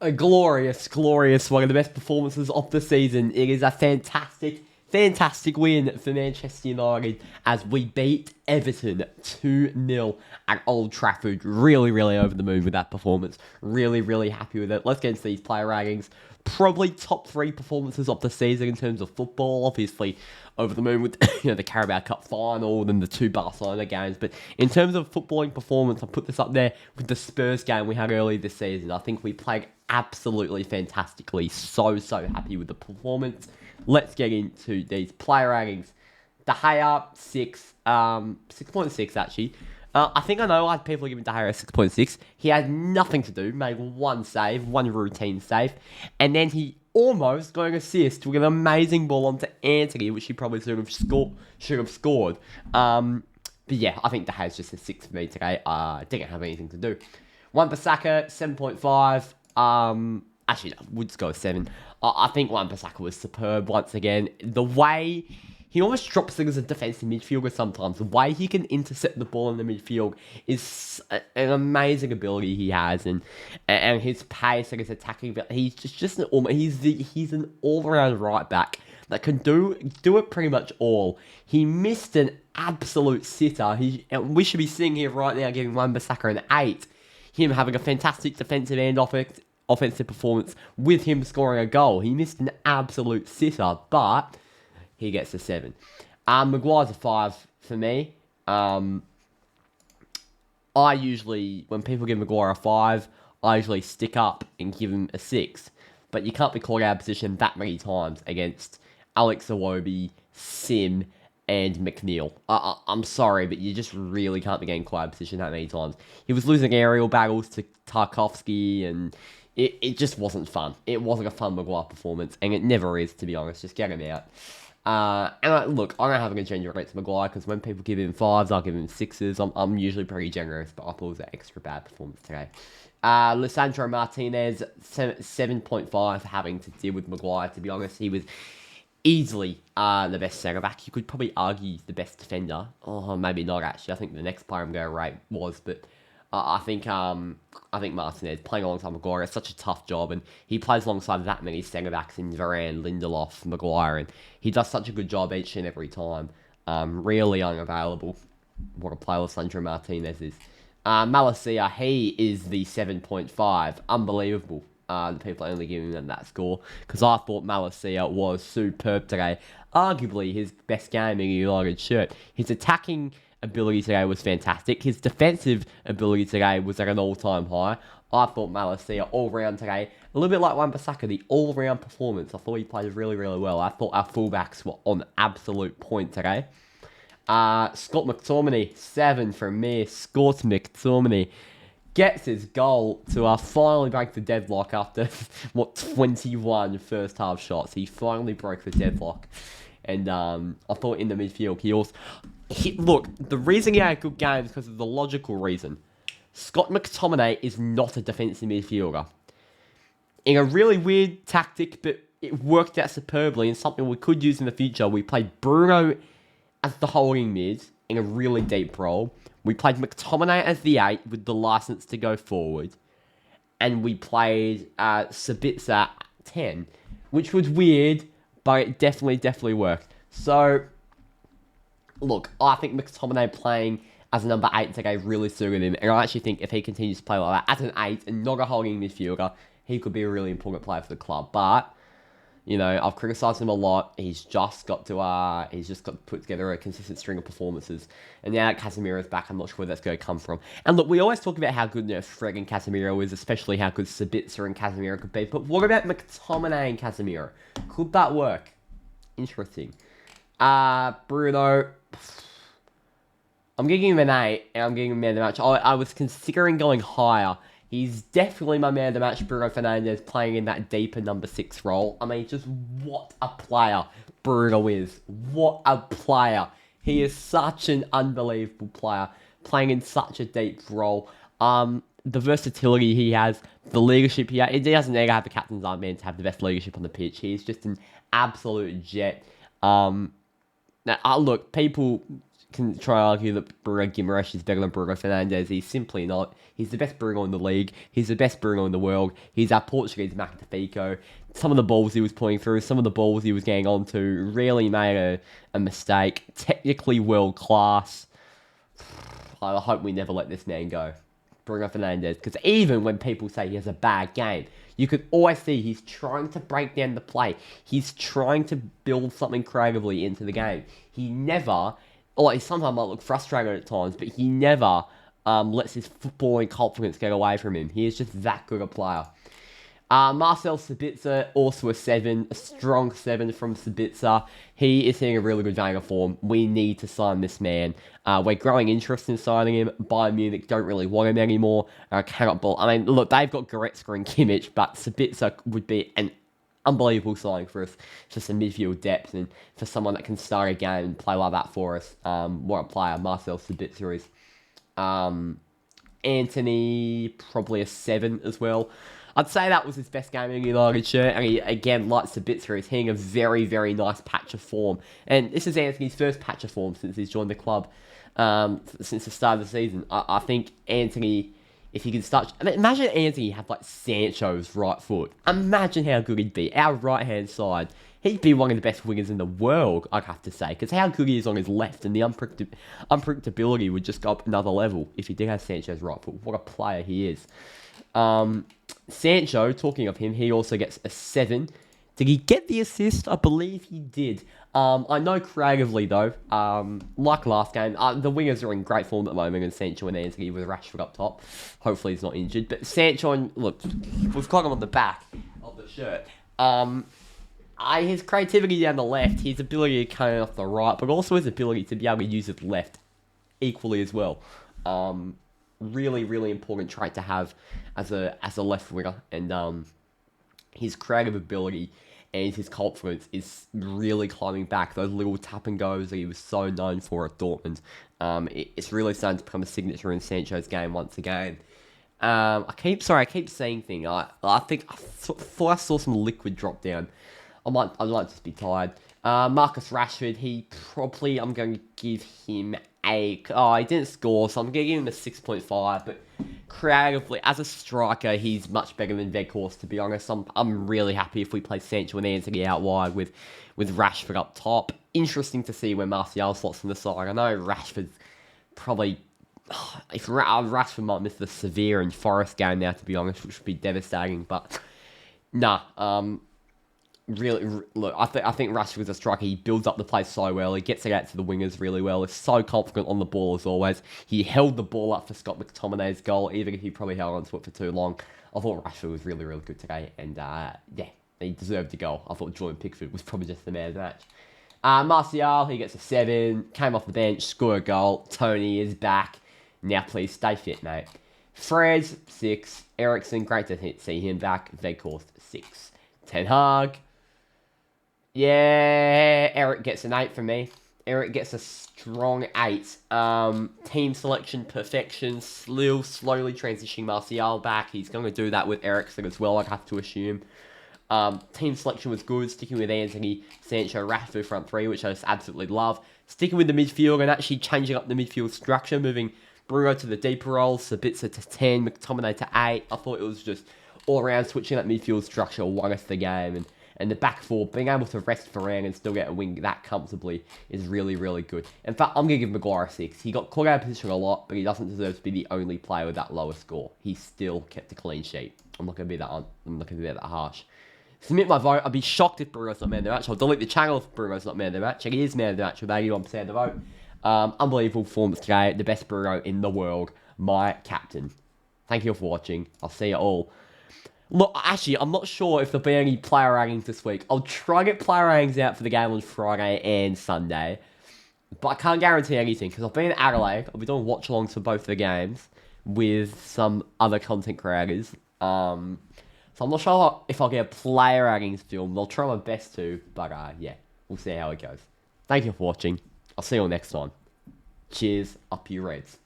A glorious, glorious one of the best performances of the season. It is a fantastic, fantastic win for Manchester United as we beat Everton 2-0 at Old Trafford. Really, really over the moon with that performance. Really, really happy with it. Let's get into these player rankings. Probably top 3 performances of the season in terms of football. Obviously, over the moon with the Carabao Cup final and the 2 Barcelona games. But in terms of footballing performance, I put this up there with the Spurs game we had early this season. I think we played absolutely fantastically. So happy with the performance. Let's get into these player rankings. De Gea, 6.6 actually. I think I know why people are giving De Gea a 6.6. He had nothing to do, made one save, one routine save, and then he almost got an assist with an amazing ball onto Anthony, which he probably should have scored. But yeah, I think De Gea's just a 6 for me today. Didn't have anything to do. Wan-Bissaka, 7.5. Actually, no, we'll just go with 7. I think Wan-Bissaka was superb once again. The way he almost drops things as a defensive midfielder sometimes. The way he can intercept the ball in the midfield is an amazing ability he has, and his pace and his attacking ability. He's an all-around right back that can do it pretty much all. He missed an absolute sitter. We should be sitting here right now giving Wan-Bissaka an 8. Him having a fantastic defensive and offensive performance with him scoring a goal. He missed an absolute sitter, but he gets a 7. Maguire's a 5 for me. I usually, when people give Maguire a 5, I usually stick up and give him a 6. But you can't be called out of position that many times against Alex Iwobi, Sim, and McNeil. I'm sorry, but you just really can't be getting called out of position that many times. He was losing aerial battles to Tarkovsky, and it just wasn't fun. It wasn't a fun Maguire performance, and it never is, to be honest. Just get him out. Look, I don't have an agenda rate to Maguire, because when people give him 5s, I'll give him 6s. I'm usually pretty generous, but I thought it was an extra bad performance today. Lisandro Martinez, 7.5, having to deal with Maguire, to be honest. He was easily the best centre-back. You could probably argue the best defender. Oh, maybe not, actually. I think the next player I'm going to rate was, but I think Martinez, playing alongside Maguire, it's such a tough job, and he plays alongside that many centre-backs in Varane, Lindelof, Maguire, and he does such a good job each and every time. Really unavailable. What a player Lisandro Martinez is. Malacia, he is the 7.5. Unbelievable. The people are only giving him that score, because I thought Malacia was superb today. Arguably his best game in a United shirt. His attacking ability today was fantastic. His defensive ability today was at an all-time high. I thought Malacia all-round today, a little bit like Wan-Bissaka, the all-round performance. I thought he played really, really well. I thought our fullbacks were on absolute point today. Scott McTominay, 7 from me. Scott McTominay gets his goal to finally break the deadlock after, 21 first-half shots. He finally broke the deadlock. And I thought in the midfield, look, the reason he had a good game is because of the logical reason. Scott McTominay is not a defensive midfielder. In a really weird tactic, but it worked out superbly, and something we could use in the future. We played BRUNO as the holding mid in a really deep role. We played McTominay as the 8 with the license to go forward. And we played Sabitzer 10, which was weird, but it definitely worked. So, look, I think McTominay playing as a number 8 today really suited him. And I actually think if he continues to play like that as an 8 and not a holding midfielder, he could be a really important player for the club. But I've criticised him a lot. He's just got to put together a consistent string of performances. And now that Casemiro's back, I'm not sure where that's going to come from. And look, we always talk about how good Fred and Casemiro is, especially how good Sabitzer and Casemiro could be. But what about McTominay and Casemiro? Could that work? Interesting. Bruno, I'm giving him an 8, and I'm giving him man of the match. I was considering going higher. He's definitely my man of the match, Bruno Fernandes, playing in that deeper number 6 role. I mean, just what a player Bruno is. What a player. He is such an unbelievable player, playing in such a deep role. The versatility he has, the leadership he has. He doesn't need to have the captain's armband to have the best leadership on the pitch. He's just an absolute jet. Now, look, people can try and argue that Bruno Guimaraes is better than Bruno Fernandes. He's simply not. He's the best Bruno in the league. He's the best Bruno in the world. He's our Portuguese Magnifico. Some of the balls he was putting through, some of the balls he was getting onto, really made a mistake. Technically world class. I hope we never let this man go, Bruno Fernandes. Because even when people say he has a bad game, you could always see he's trying to break down the play. He's trying to build something creatively into the game. He never, or he sometimes might look frustrated at times, but he never lets his footballing confidence get away from him. He is just that good a player. Marcel Sabitzer, also a 7, a strong 7 from Sabitzer. He is hitting a really good vein of form. We need to sign this man. We're growing interest in signing him. Bayern Munich don't really want him anymore. I mean, look, they've got Goretzka and Kimmich, but Sabitzer would be an unbelievable signing for us. Just a midfield depth, and for someone that can start a game and play like that for us. What a player Marcel Sabitzer is. Anthony, probably a 7 as well. I'd say that was his best game in a United shirt, and he, again, like Sabitzer, is hitting a very, very nice patch of form. And this is Anthony's first patch of form since he's joined the club, since the start of the season. I think Anthony, if he can start... I mean, imagine Anthony had, like, Sancho's right foot. Imagine how good he'd be. Our right-hand side, he'd be one of the best wingers in the world, I'd have to say, because how good he is on his left, and the unpredictability would just go up another level if he did have Sancho's right foot. What a player he is. Sancho, talking of him, he also gets a 7. Did he get the assist? I believe he did. I know creatively, though, like last game, the wingers are in great form at the moment, and Sancho and Anthony with Rashford up top. Hopefully he's not injured. But Sancho, and look, we've got him on the back of the shirt. His creativity down the left, his ability to cut off the right, but also his ability to be able to use his left equally as well. Really, really important trait to have as a left winger, and his creative ability and his confidence is really climbing back. Those little tap and goes that he was so known for at Dortmund, it's really starting to become a signature in Sancho's game once again. I keep saying things. I think I thought I saw some liquid drop down. I might just be tired. Marcus Rashford, I'm going to give him he didn't score, so I'm going to give him a 6.5, but creatively, as a striker, he's much better than Weghorst, to be honest. I'm really happy if we play Sancho and Anthony out wide with Rashford up top. Interesting to see where Martial slots in the side. I know Rashford's probably... If Rashford might miss the Sevilla and Forest game now, to be honest, which would be devastating, but... Really, look, I think Rashford's a striker. He builds up the play so well. He gets it out to the wingers really well. He's so confident on the ball as always. He held the ball up for Scott McTominay's goal, even if he probably held on to it for too long. I thought Rashford was really, really good today, and he deserved a goal. I thought Jordan Pickford was probably just the man of the match. Martial, he gets a 7, came off the bench, scored a goal. Tony is back. Now please stay fit, mate. Fred, 6. Eriksen, great to see him back. Weghorst, 6. Ten Hag. Yeah, Eric gets an 8 from me. Eric gets a strong 8. Team selection perfection. Still slowly transitioning Martial back. He's going to do that with Eriksen as well, I'd have to assume. Team selection was good. Sticking with Anthony, Sancho, Rashford front 3, which I just absolutely love. Sticking with the midfield and actually changing up the midfield structure. Moving Bruno to the deeper role. Sabitzer to 10. McTominay to 8. I thought it was just all around switching that midfield structure won us the game. And the back four, being able to rest Varane and still get a wing that comfortably is really, really good. In fact, I'm going to give Maguire a 6. He got caught out of position a lot, but he doesn't deserve to be the only player with that lower score. He still kept a clean sheet. I'm not going to be that harsh. Submit my vote. I'd be shocked if Bruno's not man of the match. I'll delete the channel if Bruno's not man of the match. He is man of the match with 81% of the vote. Unbelievable performance today. The best Bruno in the world. My captain. Thank you for watching. I'll see you all. Look, actually, I'm not sure if there'll be any player rankings this week. I'll try to get player rankings out for the game on Friday and Sunday. But I can't guarantee anything, because I've been in Adelaide. I'll be doing watch-alongs for both the games with some other content creators. So I'm not sure if I'll get a player rankings filmed. I'll try my best to, but yeah, we'll see how it goes. Thank you for watching. I'll see you all next time. Cheers, up you Reds.